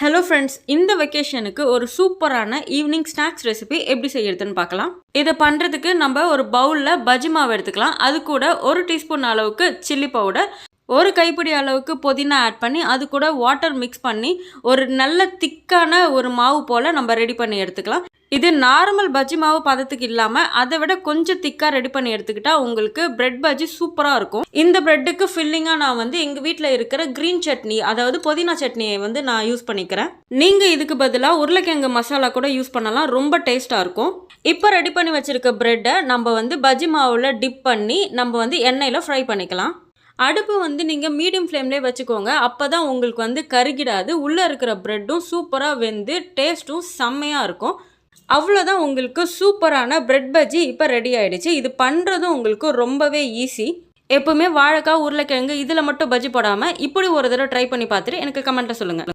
Hello friends, இந்த வெக்கேஷனுக்கு ஒரு சூப்பரான ஈவினிங் ஸ்நாக்ஸ் ரெசிபி எப்படி செய்யறதுன்னு பார்க்கலாம். இதை பண்ணுறதுக்கு நம்ம ஒரு பவுலில் பஜ்ஜி மாவு எடுத்துக்கலாம். அது கூட 1 டீஸ்பூன் அளவுக்கு சில்லி பவுடர், ஒரு கைப்பிடி அளவுக்கு புதினா ஆட் பண்ணி அது கூட வாட்டர் மிக்ஸ் பண்ணி ஒரு நல்ல திக்கான ஒரு மாவு போல் நம்ம ரெடி பண்ணி எடுத்துக்கலாம். இது நார்மல் பஜ்ஜி மாவு பதத்துக்கு இல்லாமல் அதை விட கொஞ்சம் திக்காக ரெடி பண்ணி எடுத்துக்கிட்டா உங்களுக்கு பிரெட் பஜ்ஜி சூப்பராக இருக்கும். இந்த பிரெட்டுக்கு ஃபில்லிங்காக நான் எங்கள் வீட்டில் இருக்கிற க்ரீன் சட்னி, அதாவது புதினா சட்னியை நான் யூஸ் பண்ணிக்கிறேன். நீங்கள் இதுக்கு பதிலாக உருளைக்கிழங்கு மசாலா கூட யூஸ் பண்ணலாம், ரொம்ப டேஸ்ட்டாக இருக்கும். இப்போ ரெடி பண்ணி வச்சுருக்க பிரெட்டை நம்ம பஜ்ஜி மாவில் டிப் பண்ணி நம்ம எண்ணெயில் ஃப்ரை பண்ணிக்கலாம். அடுப்பு நீங்கள் மீடியம் ஃப்ளேம்லேயே வச்சுக்கோங்க. அப்போ தான் உங்களுக்கு கருகிடாது. உள்ளே இருக்கிற ப்ரெட்டும் சூப்பராக வெந்து டேஸ்ட்டும் செம்மையாக இருக்கும். அவ்வளோதான், உங்களுக்கு சூப்பரான பிரெட் பஜ்ஜி இப்போ ரெடி ஆகிடுச்சு. இது பண்ணுறதும் உங்களுக்கு ரொம்பவே ஈஸி. எப்போவுமே வாழைக்காய், உருளைக்கிழங்கு இதில் மட்டும் பஜ்ஜி போடாமல் இப்படி ஒரு தடவை ட்ரை பண்ணி பார்த்துட்டு எனக்கு கமெண்ட்டில் சொல்லுங்கள்.